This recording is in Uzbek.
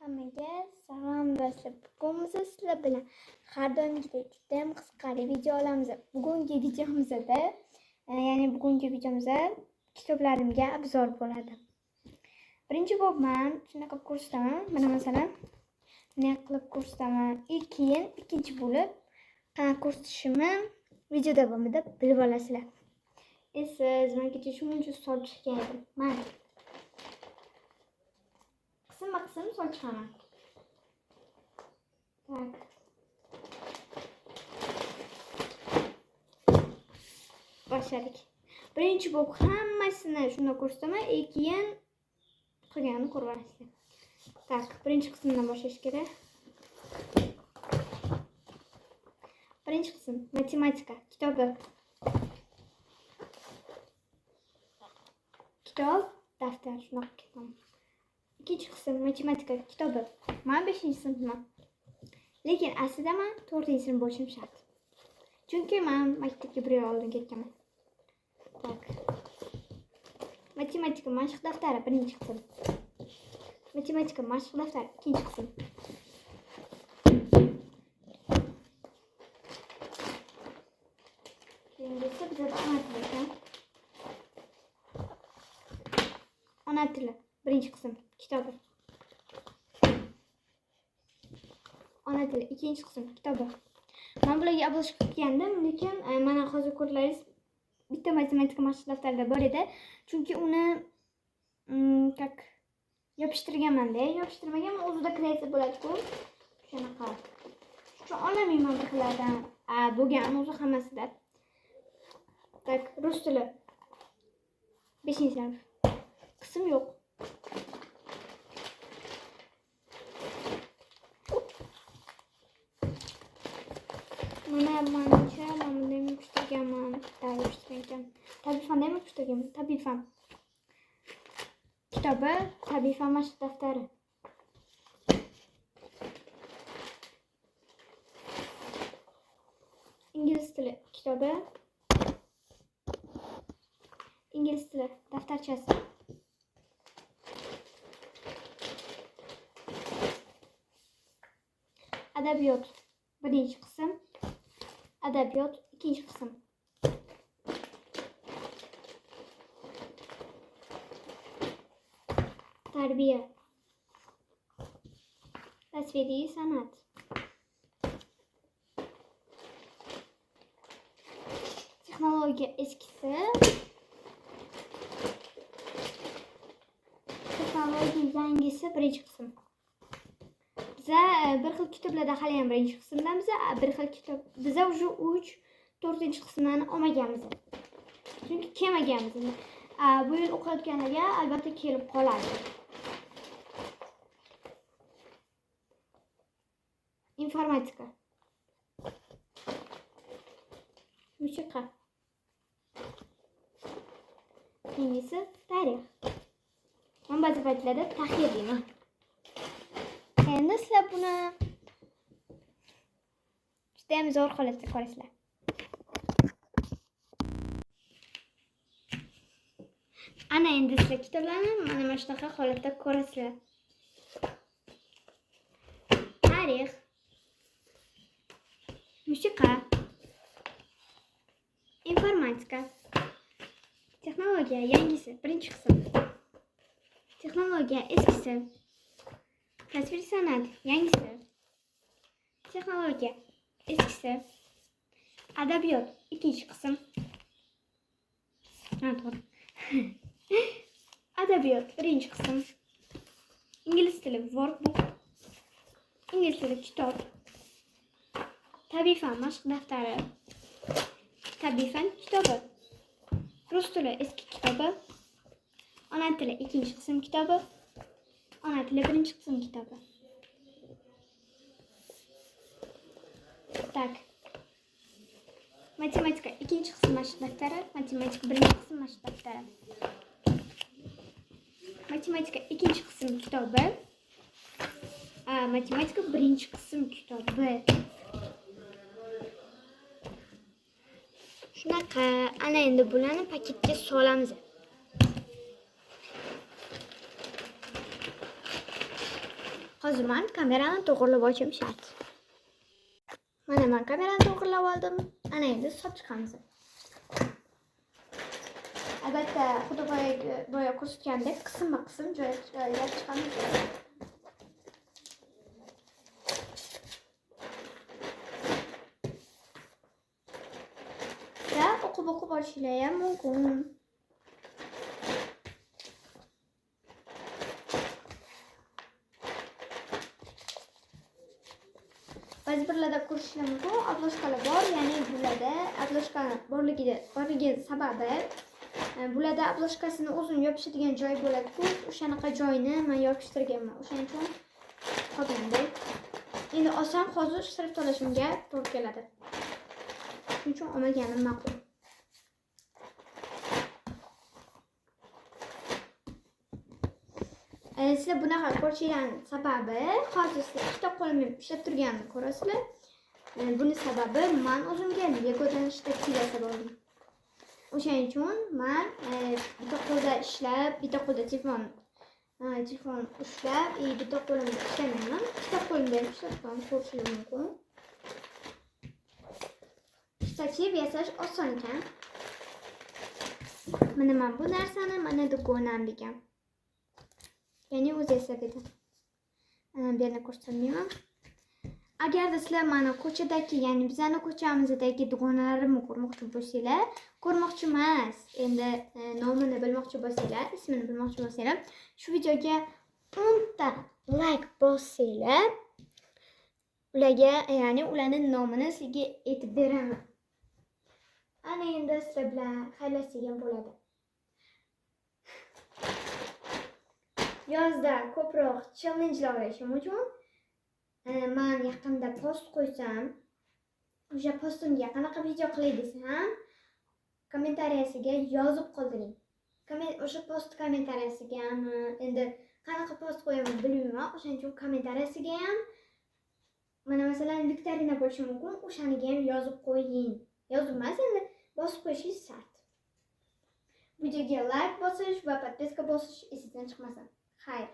Hammaga salom do'stlar. Bugun sizlar bilan har doimgidek juda qisqali video olamiz. Bugungi videomizda, kitoblarimga obzor bo'ladi. Birinchi bo'lib shunaqa kursdaman. Mana masalan, bunday qilib kursdaman. Keyin ikkinchi bo'lib qanaqa kurs tushishimni video davomida bilib olasizlar. Siz menga shuncha so'l chiqqan edim. Mana qism so'l chiqaman. Tak. Başladık. Birinchi bo'lib hammasini shunday ko'rsataman, keyin qilganini ko'rib olasizlar. Tak, birinchi qismdan boshlash kerak. Birinchi qism matematika kitobi. Kitob, daftar shunaqa kitob. İkinci qism matematika kitobi. Men 5-sinfman. Lekin aslida men 4-sinf bo'lishim shart. Chunki men maktabga 1 yil oldin ketganman. Tak. Matematika mashq daftari birinchi qism. Matematika mashq daftari ikkinchi qism. Keyingisi bizda ona tili ekan. Ona tili birinchi qism kitobi. Ona tili ikkinchi qism kitobi. Men bularga obzor qilgandim, lekin mana hozir ko'rlaringiz bitta matematika mashq daftarida bor edi. Chunki uni yopishtirganman-da, yopishtirmaganman, o'zida kreativ bo'ladi-ku. Shunaqa. Shu olamayman bir xillardan. Bo'lgan o'zi hammasida. Tak, rus tili 5-sinf. Qism yo'q. Mana bunday yopishtirganman. Tabiiy fanda ham yopishtirganman. Tabiiy fan kitobi, tabiiy fan mashq daftari. Ingliz tili kitobi. Ingliz tili daftarchasi. Adabiyot birinchi qism. Adabiyot ikkinchi qism. Tarbiya. Tasviriy san'at. Texnologiya eskisi. Texnologiya yangisi birinchi qism. Biza bir xil kitoblarda hali ham birinchi qismdamiz. Bir xil kitob. Biza уже 3-4 qismlarni olmaganmiz. Chunki kelmaganmiz. Bu yil o'qiyotganlarga albatta kelib qoladi. Informatika. Musiqa. Keyingisi tarix. Men ba'zi paytlarda tahrir deyman. Endi sizlar buni juda ham zo'r holatda ko'rasizlar. Ana endi sizlar kitoblarni mana shunaqa holatda ko'rasizlar. Tarix, musiqa, informatika, texnologiya yangisi birinchi qism. Texnologiya eskisi. Tasviriy san'at yangisi. Texnologiya eskisi. Adabiyot ikkinchi qism. To'g'ri. Adabiyot birinchi qism. Ingliz tili workbook. Ingliz tili kitob. Tabiiy fan mashq daftari. Tabiiy fan kitobi. Rus tili eski kitobi. Ona tili ikkinchi qism kitobi. Ona tili birinchi qism kitobi. Tak. Matematika ikkinchi qism mashq daftari, matematika birinchi qism mashq daftari. Matematika ikkinchi qism kitobi. Matematika birinchi qism kitobi. Shunaqa, ana endi bularni paketga solamiz. Hozir men kamerani to'g'rilab olishim shart. Mana men kamerani to'g'rilab oldim. Ana endi hisob chiqamiz. Albatta, xuddi boya ko'rsatgandek qisma-qism joylab chiqamiz. Va o'qib olishingiz ham mumkin. Ba'zi birlarda ko'rishingiz mumkin, obloshkalar bor, ya'ni bularda obloshka borligi sababi bularda obloshkasini o'zini yopishadigan joy bo'ladi-ku, o'shanaqa joyni men yopishtirganman. O'shaning uchun qolganda endi oson hozir sirib olishimga to'g'ri keladi. Shuning uchun olmaganim ma'qul. Sizlar bunaqa ko'rishinglarning sababi, hozir sizlar kitob qo'limda ishlab turganimni ko'rasizlar. Buning sababi men o'zimga Legodan shtab kiyib oldim. O'shaning uchun men bitta qo'lda ishlab, bitta qo'lda telefon ushlab, bitta qo'limda ishlamayman. Kitob qo'limda ishlab ko'rishingiz mumkin. Shtativ yasash oson ekan. Mana men bu narsani mana do'kondan olgan. Ya'ni o'zi yasab edi. Bu yerni ko'rsatmayman. Agarda sizlar mana ko'chadagi, ya'ni bizning ko'chamizdagi do'konlarni ko'rmoqchi bo'lsanglar, ko'rmoqchi emas, endi nomini bilmoqchi bo'lsanglar, ismini bilmoqchi bo'lsanglar, shu videoga 10 ta like bossanglar, ularga, ya'ni ularning nomini sizga aytib beraman. Ana endi sizlar bilan xayrlashgan bo'ladi. Yozda ko'proq challenge'lar o'ynashim uchun men yaqinda post qo'ysam, o'sha postimga qanaqa video qilay desam, kommentariyasiga yozib qoldiring. O'sha post kommentariyasiga ham endi qanaqa post qo'yaman bilmayman, o'shaning uchun kommentariyasiga ham mana masalan viktorina bo'lishi mumkin, o'shaniga ham yozib qo'ying. Yozib emas, endi bosib qo'yishingiz shart. Videoga like bosish va podpiska bosish esingizdan chiqmasin. Xayr.